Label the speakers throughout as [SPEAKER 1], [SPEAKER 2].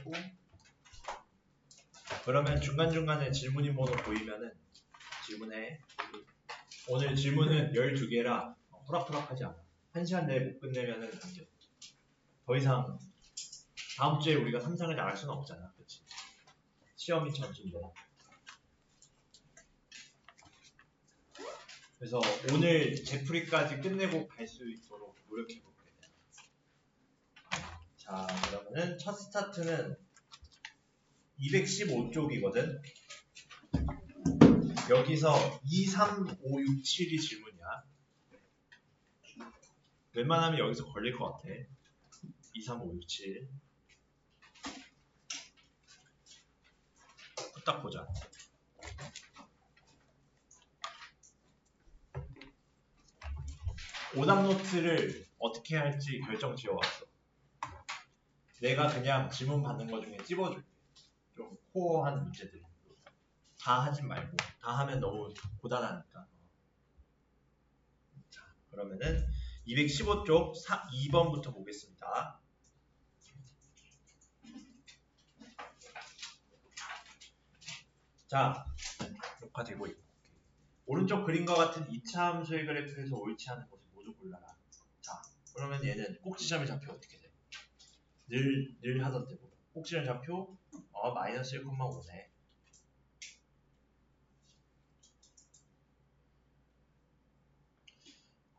[SPEAKER 1] 하고, 그러면 중간중간에 질문이 뭐로 보이면은 질문해. 오늘 질문은 12개라 호락호락하지 않아. 1시간 내에 못 끝내면은 안 돼. 더 이상 다음 주에 우리가 3상을 나갈 수는 없잖아. 그치? 시험이 전주인데. 그래서 오늘 제풀이까지 끝내고 갈 수 있도록 노력해볼게. 자, 그러면은 첫 스타트는 215쪽이거든. 여기서 2, 3, 5, 6, 7이 질문이야. 웬만하면 여기서 걸릴 것 같아. 2, 3, 5, 6, 7. 딱 보자. 오답 노트를 어떻게 할지 결정 지어왔어. 내가 그냥 질문 받는 거 중에 찝어줄게. 좀 코어한 문제들. 다 하진 말고. 다 하면 너무 고단하니까. 자, 그러면은 215쪽 2번부터 보겠습니다. 자, 녹화되고 있고. 오른쪽 그림과 같은 2차 함수의 그래프에서 옳지 않은 것을 모두 골라라. 자, 그러면 얘는 꼭지점의 좌표 어떻게 돼? 늘 하던 대로. 꼭지점 좌표 마이너스 1,5네.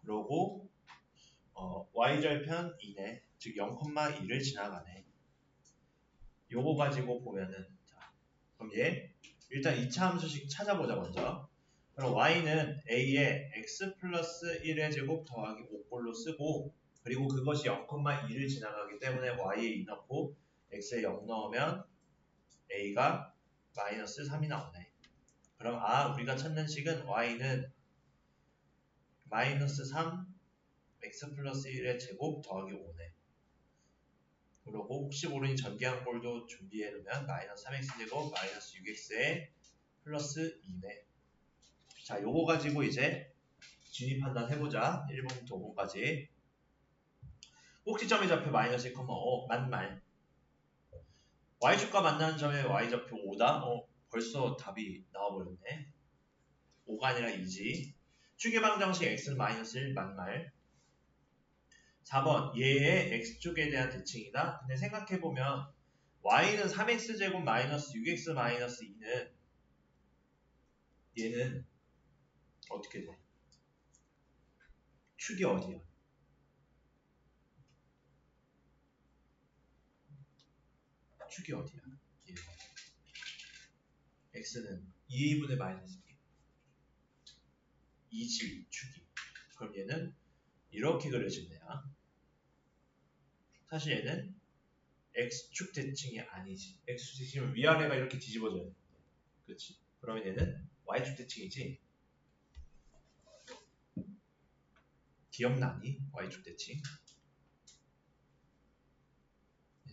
[SPEAKER 1] 그러고 y절편 2네. 즉 0,2를 지나가네. 요거 가지고 보면은 자, 그럼 얘 일단 2차 함수식 찾아보자 먼저. 그럼 y는 a에 x 플러스 1의 제곱 더하기 5꼴로 쓰고, 그리고 그것이 0,2를 지나가기 때문에 y에 2 넣고 x에 0 넣으면 a가 마이너스 3이 나오네. 그럼 우리가 찾는 식은 y는 마이너스 3 x 플러스 1의 제곱 더하기 5네. 그리고 혹시 모르니 전기항꼴도 준비해놓으면 마이너스 3x제곱 마이너스 6x에 플러스 2네. 자, 요거 가지고 이제 진위 판단 해보자. 1번부터 5번까지. 꼭지점의 좌표 마이너스 1,5 만말. y축과 만나는 점의 y좌표 5다? 벌써 답이 나와버렸네. 5가 아니라 2지. 축의 방정식 x는 마이너스 1 만말. 4번 얘의 x축에 대한 대칭이다. 근데 생각해보면 y는 3x제곱 마이너스 6x 마이너스 2는 얘는 어떻게 돼? 축이 어디야? 축이 어디야? 얘. x는 2분의 마이너스 2지 축이. 그럼 얘는 이렇게 그려진 애야. 사실 얘는 x축 대칭이 아니지. x축 대칭은 위아래가 이렇게 뒤집어져야 돼. 그렇지? 그러면 얘는 y축 대칭이지. 기억나니? y축 대칭.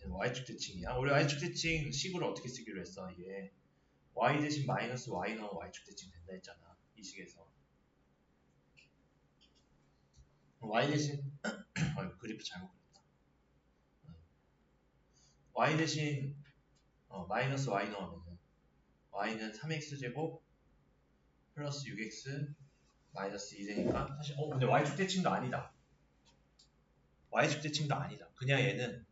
[SPEAKER 1] 얘는 y축 대칭이야. 우리 y축 대칭 식으로 어떻게 쓰기로 했어? 이게 y 대신 마이너스 y 넣으면 y축 대칭 된다 했잖아. 이 식에서. y 대신 그래프 잘못 그렸다. y 대신 마이너스 y 넣으면 y는 3x제곱 플러스 6x 마이너스 2 되니까 사실 근데 y축 대칭도 아니다. y축 대칭도 아니다. 그냥 얘는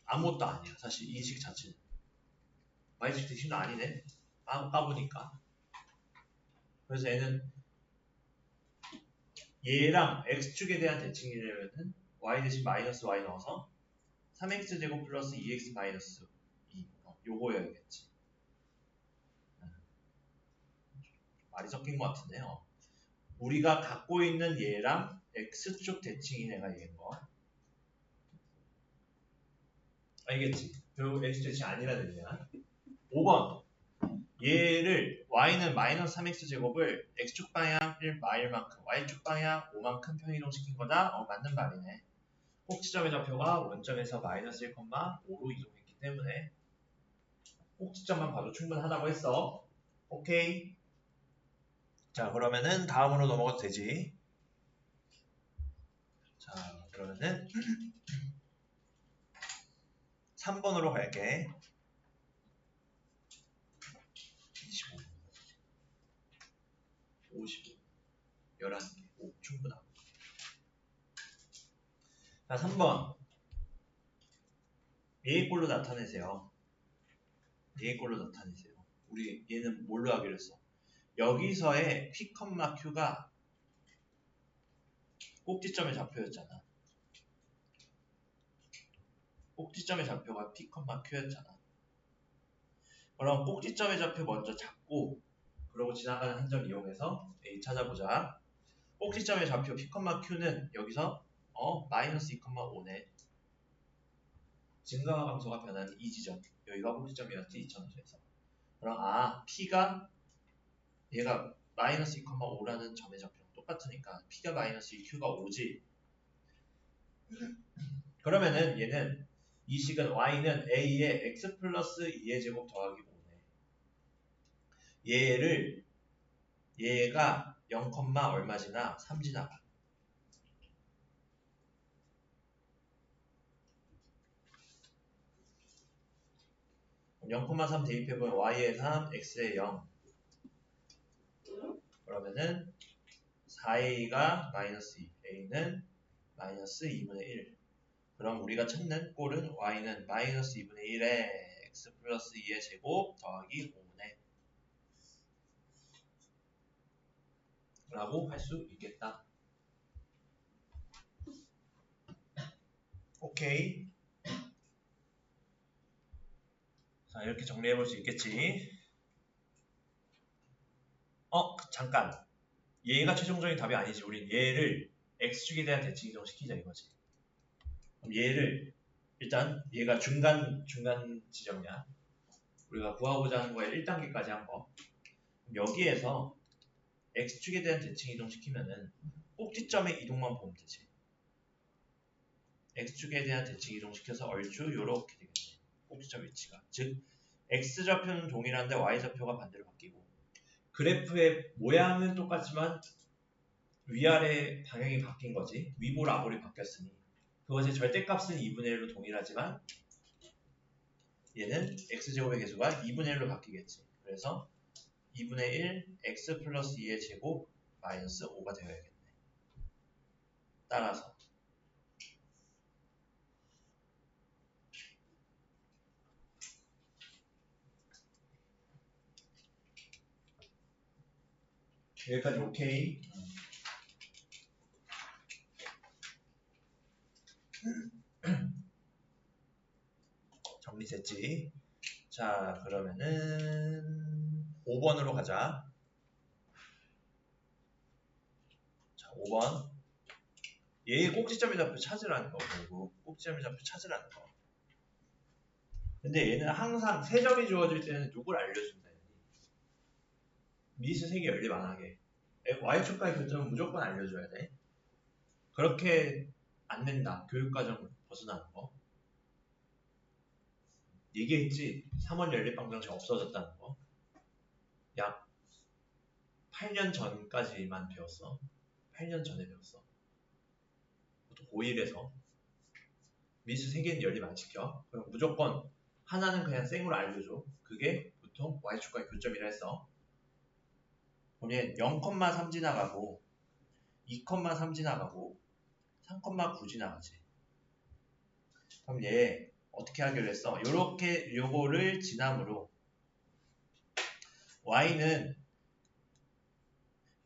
[SPEAKER 1] 아무것도 아니야. 사실 이 식 자체는 y축 대칭도 아니네. 까보니까. 그래서 얘는 얘랑 x축에 대한 대칭이려면은 y 대신 마이너스 y 넣어서 3x제곱 플러스 2x 마이너스 2 요거여야겠지. 말이 섞인 것 같은데요. 우리가 갖고 있는 얘랑 x축 대칭인 애가 얘인 거. 알겠지? 결국 x축 대칭 아니라는 얘기야. 5번. 얘를 y는 마이너스 3x제곱을 x축 방향 1만큼 y축 방향 5만큼 편이동시킨 거다? 맞는 말이네. 꼭지점의 좌표가 원점에서 마이너스 1,5로 이동했기 때문에 꼭지점만 봐도 충분하다고 했어. 오케이. 자, 그러면은 다음으로 넘어가도 되지. 자, 그러면은 3번으로 갈게. 25, 55, 11개. 오, 충분하고. 자, 3번. 얘의 꼴로 나타내세요. 얘의 꼴로 나타내세요. 우리 얘는 뭘로 하기로 했어? 여기서의 P, Q가 꼭지점의 좌표였잖아. 꼭지점의 좌표가 P, Q였잖아. 그럼 꼭지점의 좌표 먼저 잡고 그러고 지나가는 한 점 이용해서 A 찾아보자. 꼭지점의 좌표 P, Q는 여기서 마이너스 2,5네. 증가와 감소가 변하는 이 지점. 여기가 꼭지점이었지, 2,000원에서. 그럼 P가 얘가 마이너스 2,5라는 점의 좌표랑 똑같으니까 P가 마이너스 2, Q가 5지. 그러면은 얘는 이 식은 Y는 A의 X 플러스 2의 제곱 더하기 5네. 얘가 0, 얼마 지나? 3 지나가. 0,3 대입해보면 Y에 3, X에 0. 그러면은 4A가 마이너스 2, A는 마이너스 2분의 1. 그럼 우리가 찾는 꼴은 Y는 마이너스 2분의 1에 X 플러스 2의 제곱 더하기 5네. 라고 할 수 있겠다. 오케이. 자, 이렇게 정리해 볼 수 있겠지. 잠깐. 얘가 최종적인 답이 아니지. 우린 얘를 x축에 대한 대칭 이동시키자 이거지. 그럼 얘를 일단 얘가 중간 지점이야. 우리가 구하고자 하는 거에 1단계까지 한 거. 그럼 여기에서 x축에 대한 대칭 이동시키면은 꼭지점의 이동만 보면 되지. x축에 대한 대칭 이동시켜서 얼추 요렇게 되겠네. 꼭지점 위치가. 즉 x좌표는 동일한데 y좌표가 반대로 바뀌고 그래프의 모양은 똑같지만 위아래 방향이 바뀐 거지. 위볼 아볼이 바뀌었으니 그것의 절대값은 2분의 1로 동일하지만 얘는 x제곱의 개수가 2분의 1로 바뀌겠지. 그래서 2분의 1 x 플러스 2의 제곱 마이너스 5가 되어야겠네. 따라서 여기까지 오케이. 정리됐지? 자, 그러면은 5번으로 가자. 자, 5번. 얘의 꼭지점의 좌표 찾으라는 거. 결국 꼭지점의 좌표 찾으라는 거. 근데 얘는 항상 세 점이 주어질 때는 누굴 알려준다. 미수 색이 열리 만하게. Y축과의 교점은 무조건 알려줘야 돼. 그렇게 안 된다. 교육과정 벗어나는 거. 얘기했지. 3월 연립방정식 없어졌다는 거. 약 8년 전까지만 배웠어. 8년 전에 배웠어. 보통 고1에서 미수 3개는 연립 안 시켜. 그럼 무조건 하나는 그냥 생으로 알려줘. 그게 보통 Y축과의 교점이라 했어. 그럼 얘 0,3 지나가고 2,3 지나가고 3,9 지나가지. 그럼 얘 어떻게 하기로 했어? 요거를 지남으로 y는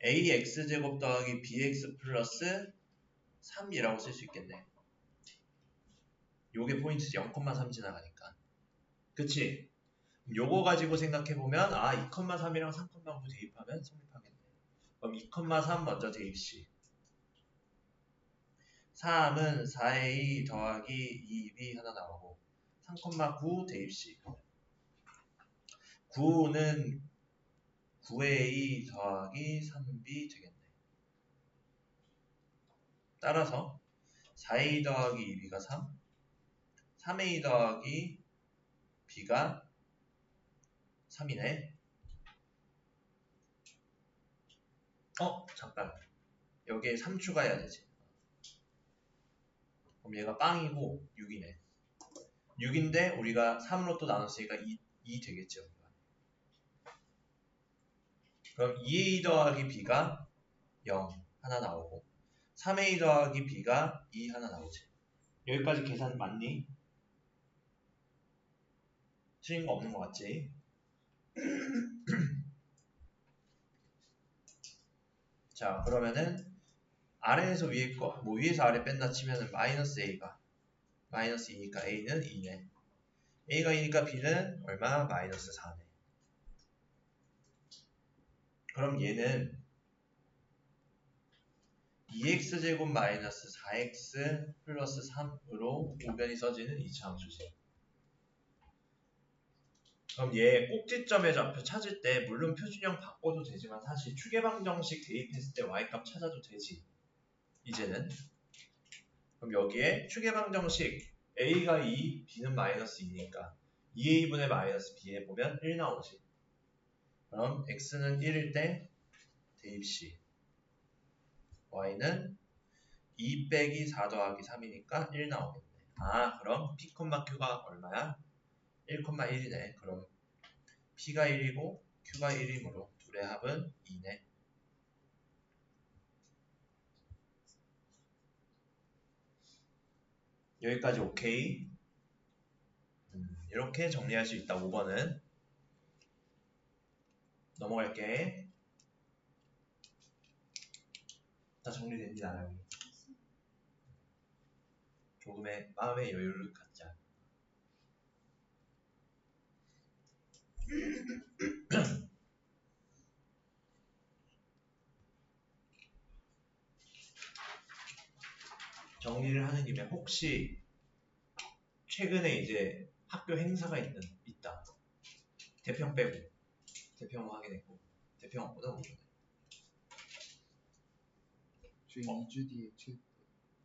[SPEAKER 1] ax제곱 더하기 bx 플러스 3이라고 쓸 수 있겠네. 요게 포인트지. 0,3 지나가니까. 그치? 요거 가지고 생각해보면 2,3이랑 3,9 대입하면 성립하겠네. 그럼 2,3 먼저 대입시. 3은 4a 더하기 2b 하나 나오고 3,9 대입시. 9는 9a 더하기 3b 되겠네. 따라서 4a 더하기 2b가 3, 3a 더하기 b가 3이네. 잠깐. 여기에 3 추가해야 되지. 그럼 얘가 빵이고 6이네. 6인데 우리가 3으로 또 나눴으니까 2 되겠죠. 그럼 2a 더하기 b가 0 하나 나오고 3a 더하기 b가 2 하나 나오지. 여기까지 계산 맞니? 틀린 거 없는 거 같지? 자, 그러면은 아래에서 위에 거, 뭐 위에서 아래 뺀다 치면은 마이너스 a가 마이너스 2니까 a는 2네. a가 2니까 b는 얼마? 마이너스 4네. 그럼 얘는 2x제곱 마이너스 4x 플러스 3으로 오변이 써지는 2차 함수지. 그럼 얘 꼭지점의 좌표 찾을 때 물론 표준형 바꿔도 되지만 사실 추계방정식 대입했을 때 y값 찾아도 되지. 이제는 그럼 여기에 추계방정식 a가 2, b는 마이너스 2니까 2a분의 마이너스 b에 보면 1 나오지. 그럼 x는 1일 때 대입시 y는 2 빼기 4 더하기 3이니까 1 나오겠네. 아, 그럼 p, q가 얼마야? 1,1이네. 그럼 p가 1이고 q가 1이므로 둘의 합은 2네. 여기까지 오케이? 이렇게 정리할 수 있다. 5번은 넘어갈게. 다 정리됐니 나랑이? 조금의 마음의 여유를 갖자. 정리를 하는 김에 혹시 최근에 이제 학교 행사가 있다. 대평 빼고 대평 확인했고 대평 없거든 오전에.
[SPEAKER 2] 저희 2주 뒤에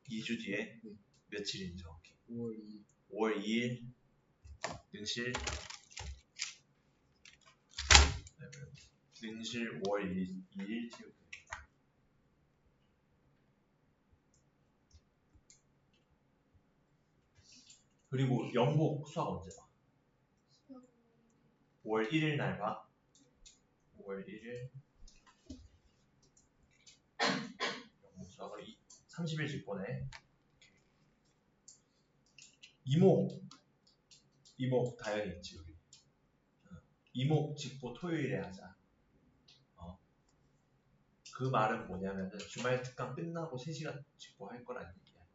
[SPEAKER 1] 2주 뒤에?
[SPEAKER 2] 네.
[SPEAKER 1] 며칠인지 정확히?
[SPEAKER 2] 5월 2일.
[SPEAKER 1] 5월 2일 능실 5월 2일 체육. 그리고 영국 수학 언제 봐? 5월 1일 날 봐. 5월 1일 영국 수학을 30일 직보네. 이목 당연히 있지 우리. 이목 직보 토요일에 하자. 그 말은 뭐냐면은 주말 특강 끝나고 3시간 직보 할 거라는 얘기야.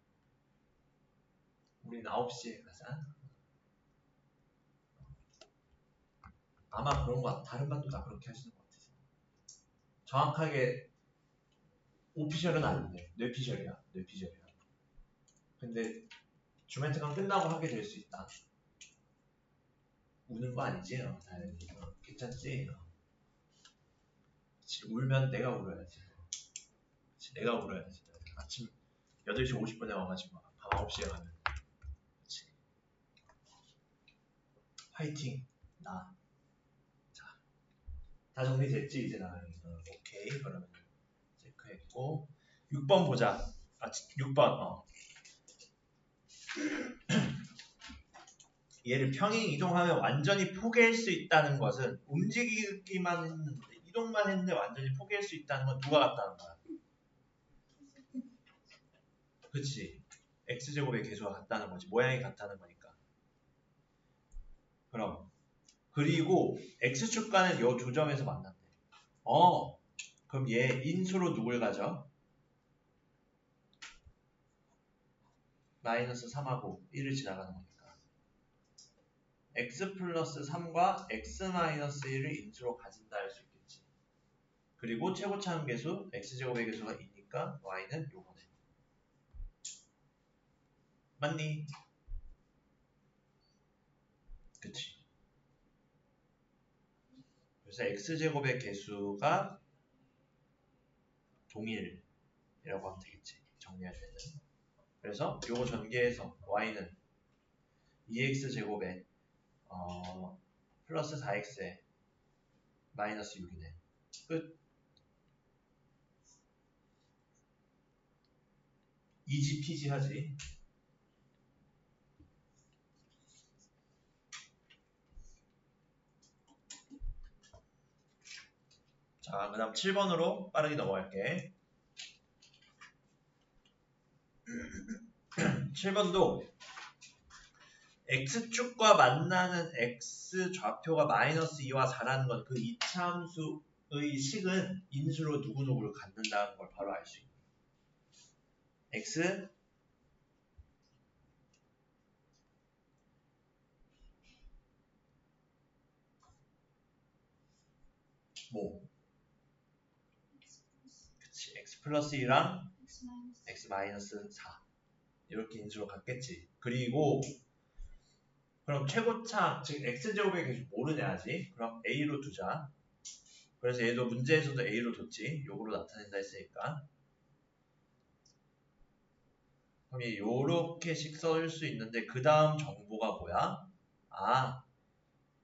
[SPEAKER 1] 우린 9시에 가자. 아마 그런 거 같아. 다른 반도 다 그렇게 하시는 것 같아서. 정확하게 오피셜은 아닌데 뇌피셜이야. 근데 주말 특강 끝나고 하게 될 수 있다. 우는 거 아니지? 다행히. 괜찮지? 그치, 울면 내가 울어야지. 그치, 내가 울어야지. 아침 8시 50분에 와가지고 밤 9시에 가면. 그치. 화이팅. 나. 자, 다 정리됐지? 이제 나가니. 오케이. 그러면 체크했고 6번 보자. 6번. 얘를 평행 이동하면 완전히 포기할 수 있다는 것은 움직이기만 했는데 이동만 했는데 완전히 포기할 수 있다는 건 누가 같다는 거야? 그치? x제곱의 개수가 같다는 거지. 모양이 같다는 거니까. 그리고 x축과는 요 조점에서 만난대. 그럼 얘 인수로 누굴 가져? 마이너스 3하고 1을 지나가는 거니까. x 플러스 3과 x 마이너스 1을 인수로 가진다 할 수 있겠지. 그리고 최고차함 계수 x제곱의 개수가 2니까 y는 요거네. 맞니? 그치. 그래서 x제곱의 개수가 동일이라고 하면 되겠지. 정리할 때는. 그래서 요거 전개해서 y는 2x제곱에 플러스 4x에 마이너스 6이네. 끝. 이지 피지 하지. 자, 그 다음 7번으로 빠르게 넘어갈게. 7번도 x축과 만나는 x 좌표가 마이너스 2와 4라는 건 그 이차함수의 식은 인수로 누구누구를 갖는다는 걸 바로 알 수 있는 x 뭐 그치 x 플러스 2랑 x 마이너스 4 이렇게 인수로 갖겠지. 그리고 그럼 최고차 즉 x제곱에 계속 모르냐지. 그럼 a로 두자. 그래서 얘도 문제에서도 a로 뒀지. 요거로 나타낸다 했으니까. 그럼 얘 요렇게씩 써줄 수 있는데 그 다음 정보가 뭐야? 아,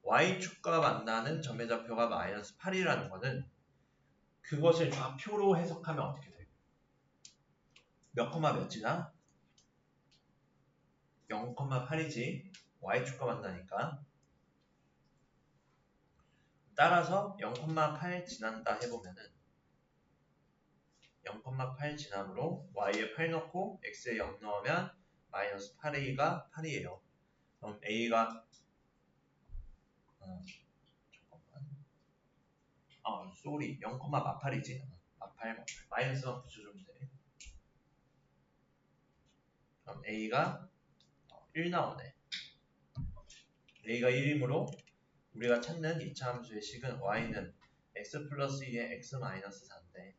[SPEAKER 1] y축과 만나는 점의 좌표가 마이너스 8이라는 거는 그것을 좌표로 해석하면 어떻게 돼? 몇 콤마 몇이나? 0,8이지. y축과 만나니까. 따라서 0,8 지난다 해보면은 0,8 지남으로 y에 8 넣고 x에 0 넣으면 마이너스 8a가 8이에요. 그럼 a가 잠깐만 쏘리 0,8이지 마팔 마이너스만 붙여주면 돼. 그럼 a가 1 나오네. a가 1이므로 우리가 찾는 2차 함수의 식은 y는 x 플러스 2의 x 마이너스 4인데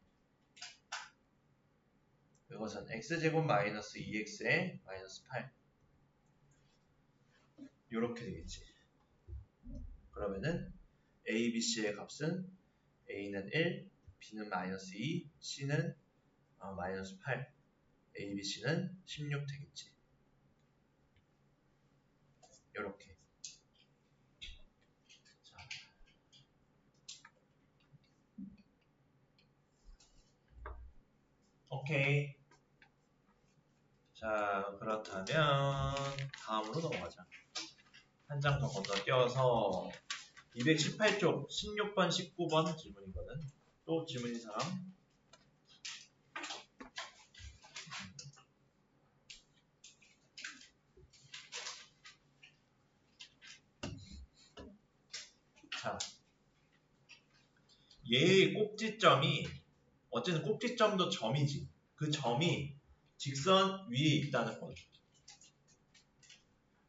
[SPEAKER 1] 이것은 x제곱 마이너스 2x의 마이너스 8 요렇게 되겠지. 그러면은 a, b, c의 값은 a는 1, b는 마이너스 2, c는 마이너스 8 a, b, c는 16 되겠지. 요렇게. 자. 오케이. 자, 그렇다면 다음으로 넘어가자. 한 장 더 건너뛰어서 218쪽 16번 19번 질문이거든. 또 질문인 사람? 자, 얘의 꼭지점이 어쨌든 꼭지점도 점이지. 그 점이 직선 위에 있다는 거죠.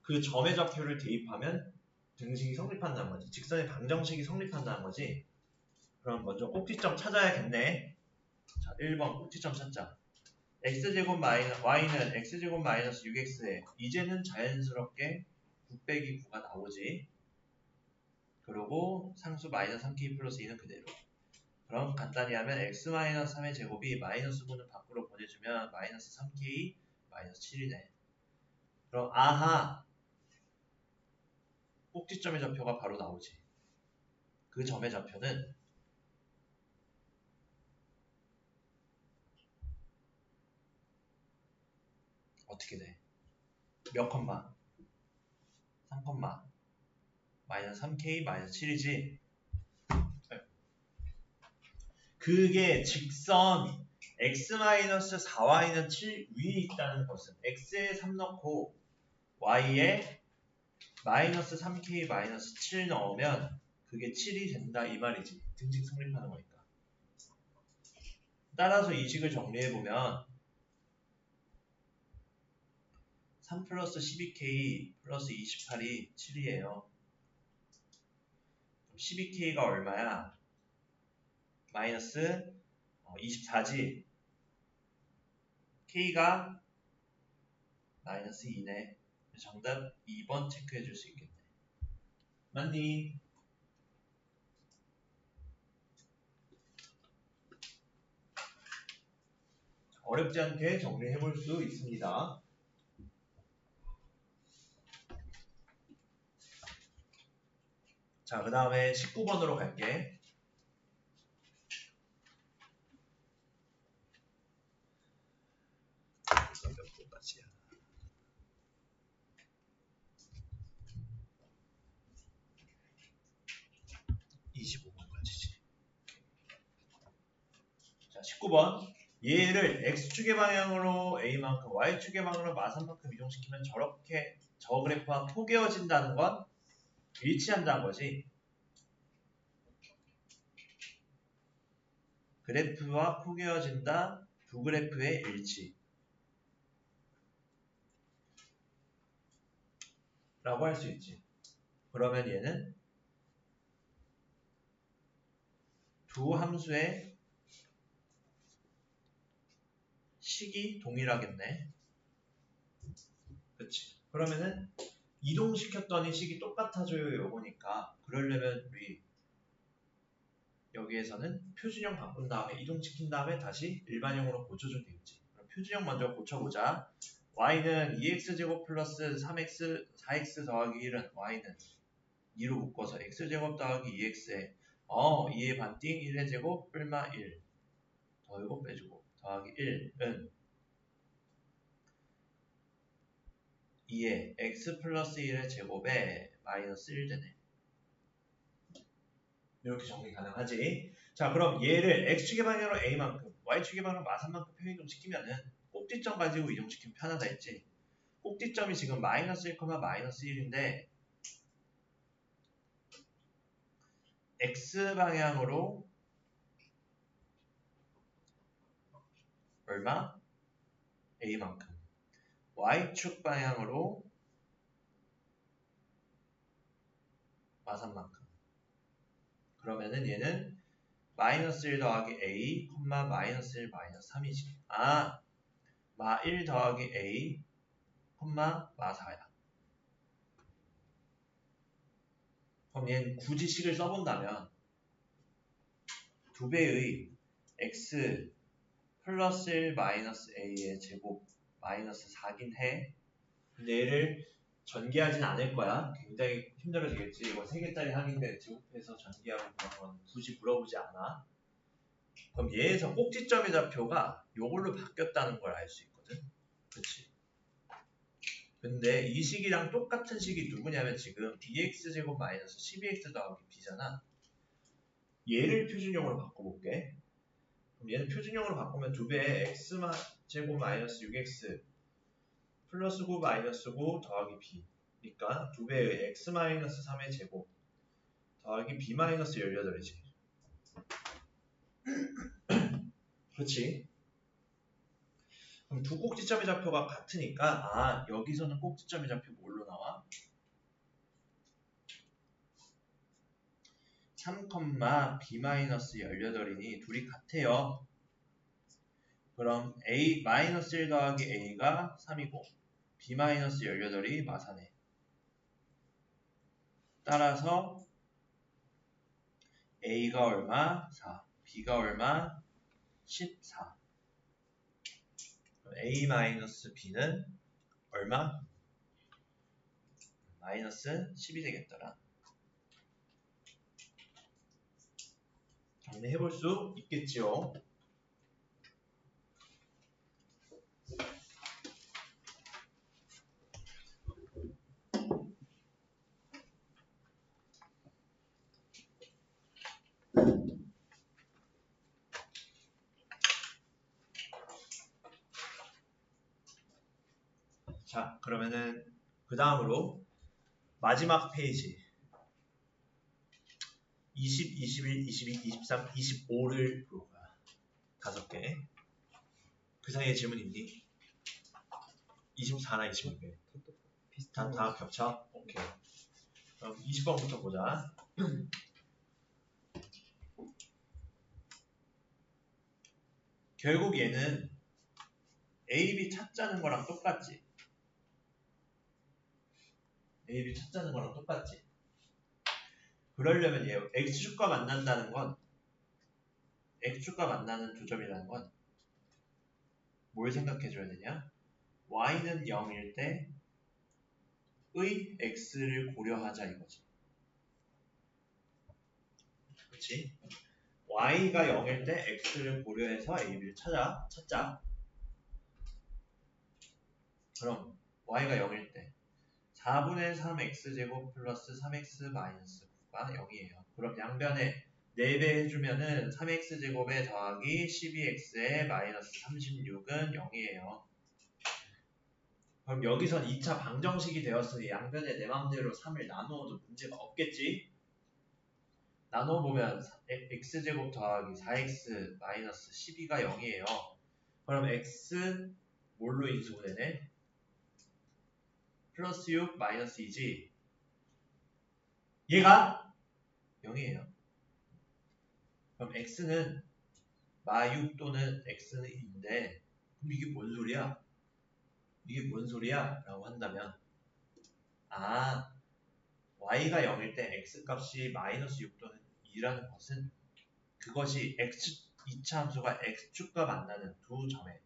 [SPEAKER 1] 그 점의 좌표를 대입하면 등식이 성립한다는 거지. 직선의 방정식이 성립한다는 거지. 그럼 먼저 꼭지점 찾아야겠네. 자, 1번 꼭지점 찾자. x제곱 y는 x제곱 마이너스 6x에 이제는 자연스럽게 9 빼기 9가 나오지. 그리고 상수 마이너스 3k 플러스 2는 그대로. 그럼 간단히 하면 x 마이너스 3의 제곱이 마이너스 9는 밖으로 보내주면 마이너스 3k 마이너스 7이네. 그럼 아하 꼭지점의 좌표가 바로 나오지. 그 점의 좌표는 어떻게 돼? 몇 컴마? 3 컴마 마이너스 3k 마이너스 7이지. 그게 직선 x-4y는 7 위에 있다는 것은 x에 3 넣고 y에 마이너스 3k 마이너스 7 넣으면 그게 7이 된다 이 말이지. 등식 성립하는 거니까. 따라서 이 식을 정리해보면 3 플러스 12k 플러스 28이 7이에요. 12k가 얼마야? 마이너스 24지. k가 마이너스 2네. 정답 2번 체크해 줄 수 있겠네. 맞니? 어렵지 않게 정리해 볼 수 있습니다. 자, 그 다음에 19번으로 갈게. 몇 분까지야? 25분까지지. 19번 얘를 x축의 방향으로 a만큼 y축의 방향으로 마산만큼 이동시키면 저렇게 저 그래프와 포개어진다는 건 일치한다는 거지. 그래프와 포개어진다. 두 그래프의 일치 라고 할 수 있지. 그러면 얘는 두 함수의 식이 동일하겠네. 그치. 그러면은 이동시켰더니 식이 똑같아져요 요거니까 그러려면 우리 여기에서는 표준형 바꾼 다음에 이동시킨 다음에 다시 일반형으로 고쳐주면 되겠지. 그럼 표준형 먼저 고쳐보자. y는 2x제곱 플러스 3x 4x 더하기 1은 y는 2로 묶어서 x제곱 더하기 2x에 2의 반띵 1의 제곱 뿔마 1 더하고 빼주고 더하기 1은 2의 x 플러스 1의 제곱에 마이너스 1 되네. 이렇게 정리 가능하지. 자, 그럼 얘를 x축의 방향으로 a만큼, y축의 방향으로 마산만큼 평이동시키면은 꼭지점 가지고 이동시키면 편하다 했지. 꼭지점이 지금 마이너스 1, 마이너스 1인데 x 방향으로 얼마? a만큼. y축 방향으로 마산만큼. 그러면은 얘는 마이너스 1 더하기 a, 마이너스 1, 마이너스 3이지. 마 1 더하기 a, 마 4야. 그럼 얘는 굳이 식을 써본다면 두 배의 x 플러스 1 마이너스 a의 제곱 마이너스 4긴 해. 근데 얘를 전개하진 않을 거야. 굉장히 힘들어지겠지. 이거 3개짜리 항인데 제곱해서 전개하고 그런 건 굳이 물어보지 않아. 그럼 얘에서 꼭지점의 좌표가 요걸로 바뀌었다는 걸 알 수 있거든. 그치? 근데 이 식이랑 똑같은 식이 누구냐면 지금 bx제곱 마이너스 12x 더하기 b잖아. 얘를 표준형으로 바꿔볼게. 그럼 얘는 표준형으로 바꾸면 2배의 x제곱 마이너스 6x 플러스 9 마이너스 9 더하기 b 그러니까 2배의 x 마이너스 3의 제곱 더하기 b 마이너스 18이지. 그렇지? 그럼 두 꼭지점의 좌표가 같으니까 여기서는 꼭지점의 좌표 뭘로 나와? 3, b 마이너스 18이니 둘이 같아요. 그럼 a 마이너스 1 더하기 a가 3이고 b 마이너스 18이 마사네. 따라서 a가 얼마? 4. b가 얼마? 14. 그럼 a 마이너스 b는 얼마? 마이너스 10이 되겠더라. 정리해볼 수 있겠지요. 자, 그러면은 그 다음으로 마지막 페이지 20, 21, 22, 23, 25를 볼 거야. 5개. 그 사이에 질문 있니? 24나 25개. 다 겹쳐? 오케이. 그럼 20번부터 보자. 결국 얘는 A, B 찾자는 거랑 똑같지? A, B 찾자는 거랑 똑같지? 그러려면 얘 X축과 만난다는 건 X축과 만나는 두 점이라는 건 뭘 생각해줘야 되냐? Y는 0일 때의 X를 고려하자 이거지. 그치? Y가 0일 때 X를 고려해서 A, B를 찾자. 그럼 Y가 0일 때 4분의 3x제곱 플러스 3x 마이너스 9가 0이에요. 그럼 양변에 4배 해주면은 3x제곱에 더하기 12x에 마이너스 36은 0이에요. 그럼 여기선 2차 방정식이 되었으니 양변에 내 맘대로 3을 나누어도 문제가 없겠지? 나눠보면 x제곱 더하기 4x 마이너스 12가 0이에요. 그럼 x 뭘로 인수분해네? 플러스 6 마이너스 2지. 얘가 0이에요. 그럼 x는 마6 또는 x는 2인데 그럼 이게 뭔 소리야? 이게 뭔 소리야? 라고 한다면 y가 0일 때 x값이 마이너스 6 또는 2라는 것은 그것이 x 2차 함수가 x축과 만나는 두 점의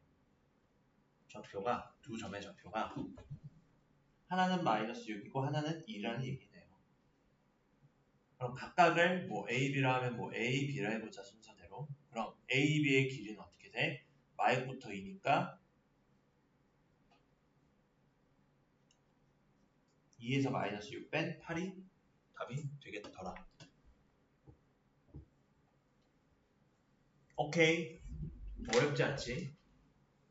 [SPEAKER 1] 좌표가 하나는 마이너스 6이고 하나는 2라는 얘기네요. 그럼 각각을 뭐 a, b라 하면 뭐 a, b라 해보자 순서대로. 그럼 a, b의 길이는 어떻게 돼? 마이부터 2니까 2에서 마이너스 6 뺀 8이 답이 되겠더라. 오케이. 어렵지 않지?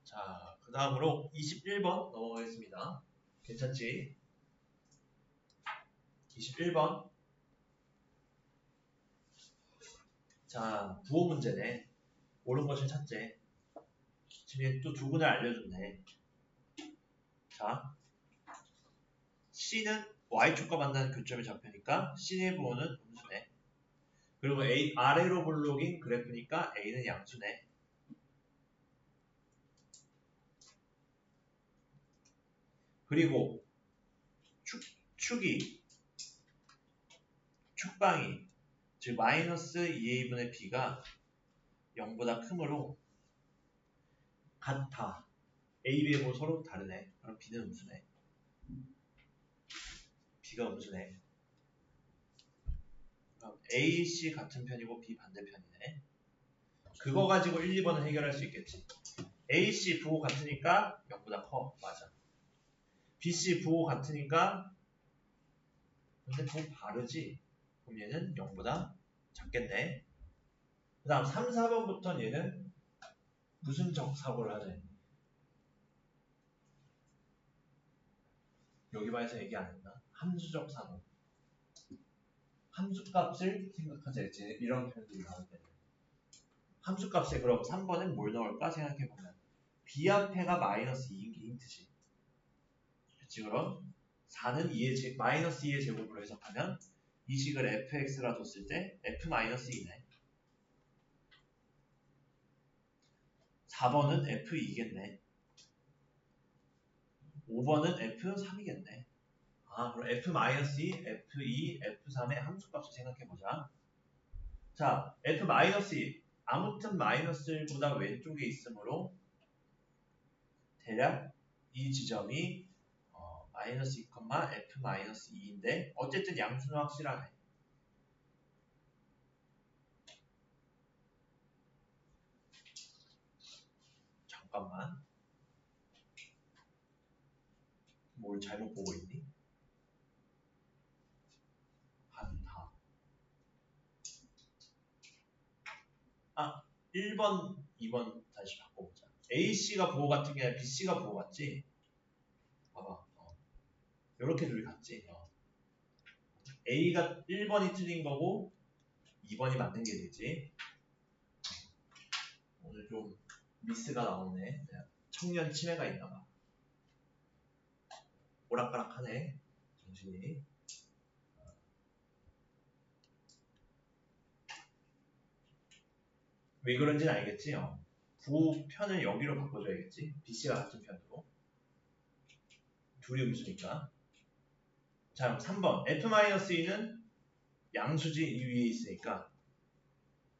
[SPEAKER 1] 자, 그 다음으로 21번 넘어가겠습니다. 괜찮지? 21번. 자, 부호 문제네. 옳은 것을 찾재. 지금 또 두 분을 알려줬네. 자, C는 Y축과 만나는 교점의 좌표니까 C의 부호는 음수네. 그리고 A, 아래로 볼록인 그래프니까 A는 양수네. 그리고 축방이 즉 마이너스 2a분의 b가 0보다 크므로 같아. a, b의 뭐 서로 다르네. 그럼 b는 음수네. b가 음수네. 그럼 a, c 같은 편이고 b 반대편이네. 그거 가지고 1, 2번은 해결할 수 있겠지. a, c 부호 같으니까 0보다 커. 맞아. b, c 부호 같으니까 근데 부호 다르지. 그럼 얘는 0보다 작겠네. 그 다음 3, 4번부터는 얘는 무슨 사고를 하지? 여기 반에서 얘기 안 했나? 함수적 사고. 함수값을 생각하자 했지. 이런 표현들이 나올 때는. 함수값에 그럼 3번은 뭘 넣을까 생각해보면 b 앞에가 마이너스 2인 게 힌트지. 그치? 그럼 4는 마이너스 2의 제곱으로 해석하면 이 식을 fx라 뒀을 때 f-2네. 4번은 f2겠네. 5번은 f3이겠네. 그럼 f-2, f2, f3의 함수값을 생각해보자. 자, f-2 아무튼 마이너스보다 왼쪽에 있으므로 대략 이 지점이 마이너스 2, f-2인데 어쨌든 양수는 확실하네. 잠깐만. 뭘 잘못 보고 있니? 반다. 1번, 2번 다시 바꿔보자. AC가 부호 같은 게 아니라 BC가 부호 같지? 봐봐. 이렇게 둘이 같지? A가 1번이 틀린 거고 2번이 맞는 게 되지. 오늘 좀 미스가 나오네. 청년 치매가 있나봐. 오락가락하네. 정신이. 왜 그런지는 알겠지? 부호 편을 여기로 바꿔줘야겠지? BC가 같은 편으로. 둘이 음수니까. 자, 3번. F-2는 양수지 이 위에 있으니까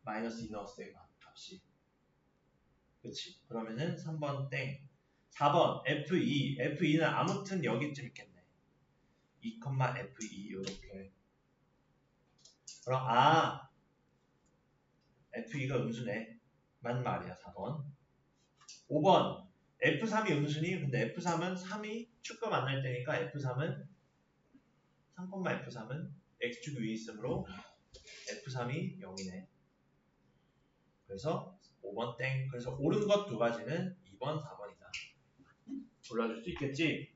[SPEAKER 1] 마이너스 2 넣었어요. 값이. 그치? 그러면은 3번 땡. 4번 F2는 아무튼 여기쯤 있겠네. 2, F2 요렇게. 그럼 F2가 음수네. 맞는 말이야. 4번. 5번 F3이 음수니? 근데 F3은 3이 축과 만날 때니까 F3은 3, F3은 X축이 위에 있으므로 F3이 0이네. 그래서 5번 땡. 그래서 옳은 것 두 가지는 2번, 4번이다. 골라줄 수 있겠지?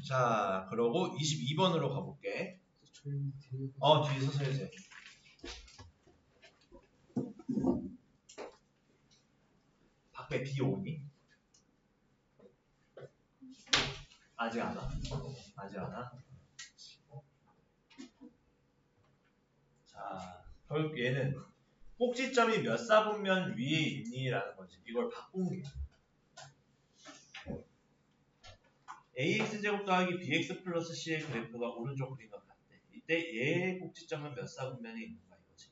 [SPEAKER 1] 자, 그러고 22번으로 가볼게. 뒤에 서서 해주세요. 밖에 비 오니? 아직 안 와? 아직 안 와? 자, 결국 얘는 꼭지점이 몇 사분면 위에 있니? 라는 거지. 이걸 바꾸는 게 ax제곱 더하기 bx 플러스 c의 그래프가 오른쪽 그린 것 같대. 이때 얘의 꼭지점은 몇 사분면에 있는가 이거지.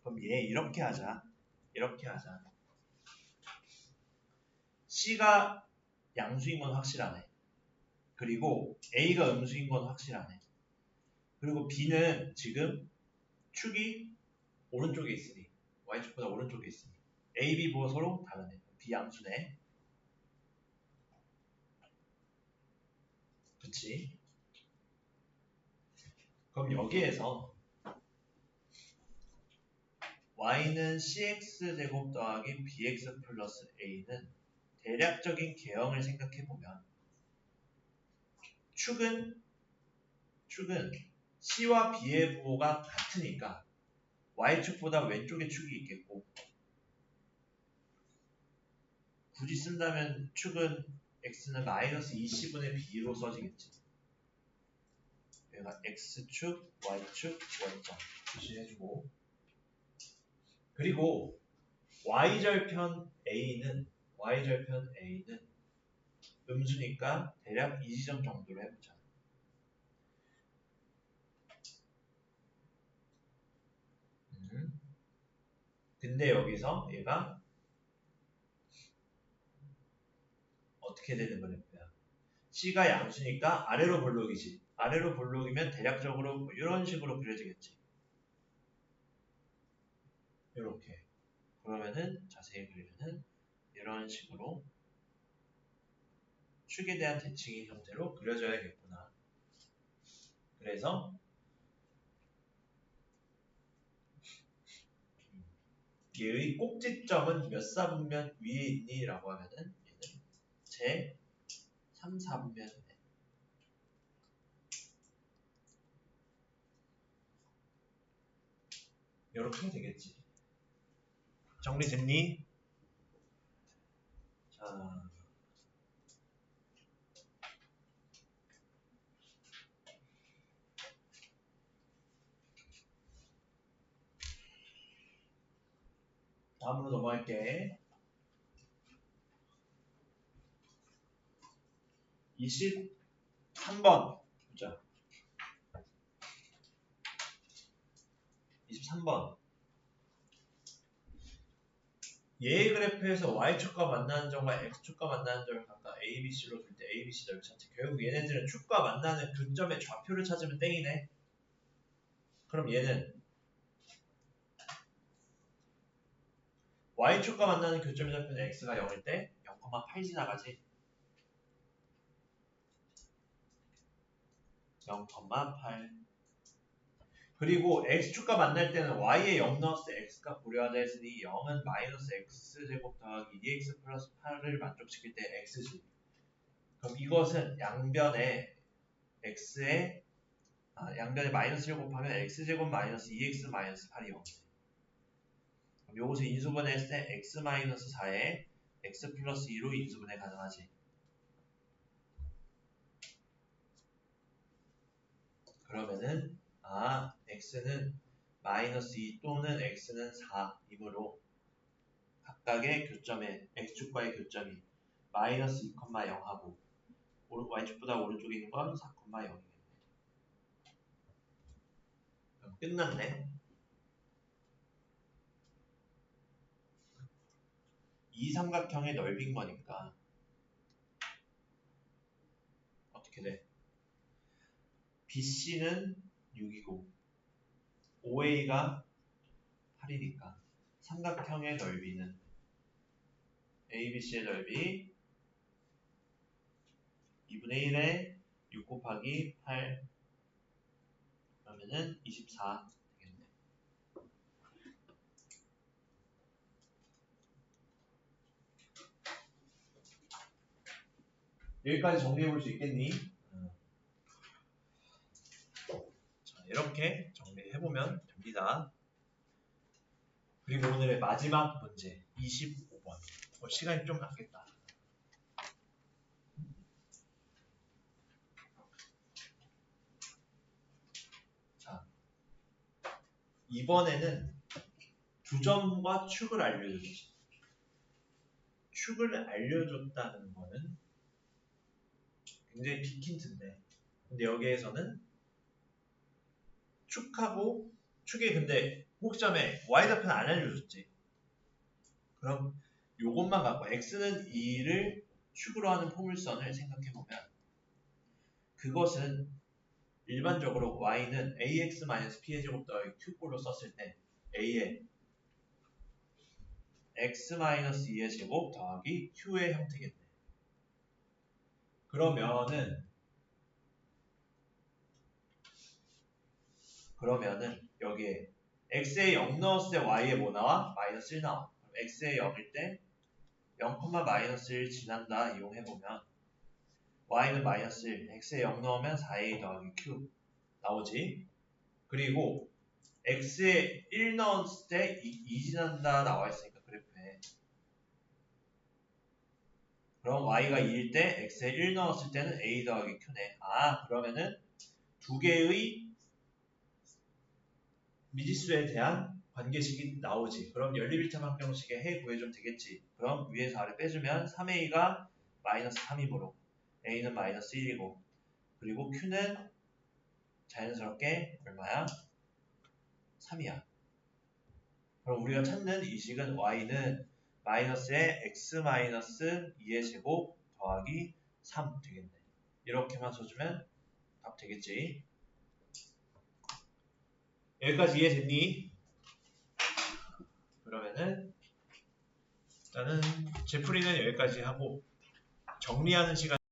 [SPEAKER 1] 그럼 얘 이렇게 하자. 이렇게 하자. c가 양수인 건 확실하네. 그리고 a가 음수인 건 확실하네. 그리고 b는 지금 축이 오른쪽에 있으니 y축보다 오른쪽에 있으니 a, b 보고 서로 다르네. b 양수네. 그치? 그럼 여기에서 y는 cx제곱 더하기 bx 플러스 a는 대략적인 개형을 생각해보면 축은 c와 b의 부호가 같으니까 y축보다 왼쪽에 축이 있겠고 굳이 쓴다면 축은 x는 마이너스 20분의 b로 써지겠지. 여기가 x축, y축, 원점 표시해주고 그리고 y절편 a는 음수니까 대략 이 지점 정도로 해보자. 근데 여기서 얘가 어떻게 되는 그래프야? c가 양수니까 아래로 볼록이지. 아래로 볼록이면 대략적으로 뭐 이런 식으로 그려지겠지. 이렇게. 그러면은 자세히 그리면은 이런 식으로 축에 대한 대칭인 형태로 그려져야겠구나. 그래서 얘의 꼭지점은 몇 사분면 위에 있니? 라고 하면은 얘는 제 3, 4분면이네. 이렇게 하면 되겠지. 정리됐니? 자, 다음으로 넘어갈게. 23번 보자. 23번. 얘의 그래프에서 y축과 만나는 점과 x축과 만나는 점을 각각 a, b, c로 둘 때 a, b, c를 찾지. 결국 얘네들은 축과 만나는 그 점의 좌표를 찾으면 땡이네. 그럼 얘는 y축과 만나는 교점의 좌표는 x가 0일 때 0,8 지나가지. 0,8. 그리고 x축과 만날 때는 y에 0 넣었을 때 x값 고려하자 했으니 0은 마이너스 x제곱 더하기 2x 플러스 8을 만족시킬 때 x지. 그럼 이것은 양변에 x에 양변에 마이너스를 곱하면 x제곱 마이너스 2x 마이너스 8이 0이네. 그럼 요것을 인수분해했을 때 x 마이너스 4에 x 플러스 2로 인수분해 가능하지. 그러면은 x는 마이너스 2 또는 x는 4이므로 각각의 교점에 x축과의 교점이 마이너스 2,0하고 y축보다 오른쪽에 있는 건 4,0이겠네. 그럼 끝났네. 이 삼각형의 넓이인 거니까 어떻게 돼? BC는 6이고 OA가 8이니까 삼각형의 넓이는 ABC의 넓이 2분의 1에 6 곱하기 8 그러면은 24 되겠네. 여기까지 정리해 볼 수 있겠니? 자, 이렇게 정리해보면 됩니다. 그리고 오늘의 마지막 문제 25번. 시간이 좀 남겠다. 자, 이번에는 두점과 축을 알려줬지. 축을 알려줬다는 거는 굉장히 빅힌트인데, 근데 여기에서는 축하고 축이 근데 혹점에 y좌표는 안 알려줬지. 그럼 요것만 갖고 x는 2를 축으로 하는 포물선을 생각해보면 그것은 일반적으로 y는 ax-b의 제곱 더하기 q꼴로 썼을 때 a의 x-2의 제곱 더하기 q의 형태겠네. 그러면은 여기에 x에 0 넣었을 때 y에 뭐 나와? 마이너스 1 나와. 그럼 x에 0일 때 0, 마이너스 1 지난다 이용해보면 y는 마이너스 1, x에 0 넣으면 4a 더하기 q 나오지. 그리고 x에 1 넣었을 때 2 지난다 나와있으니까 그래프에 그럼 y가 2일 때 x에 1 넣었을 때는 a 더하기 q네. 그러면은 두 개의 미지수에 대한 관계식이 나오지. 그럼 연립일체 방정식의 해 구해주면 되겠지. 그럼 위에서 아래 빼주면 3a가 마이너스 3이므로 a는 마이너스 1이고 그리고 q는 자연스럽게 얼마야? 3이야. 그럼 우리가 찾는 이 식은 y는 마이너스에 x-2의 제곱 더하기 3 되겠네. 이렇게만 써주면 답 되겠지. 여기까지 이해됐니? 그러면은 일단은 제풀이는 여기까지 하고 정리하는 시간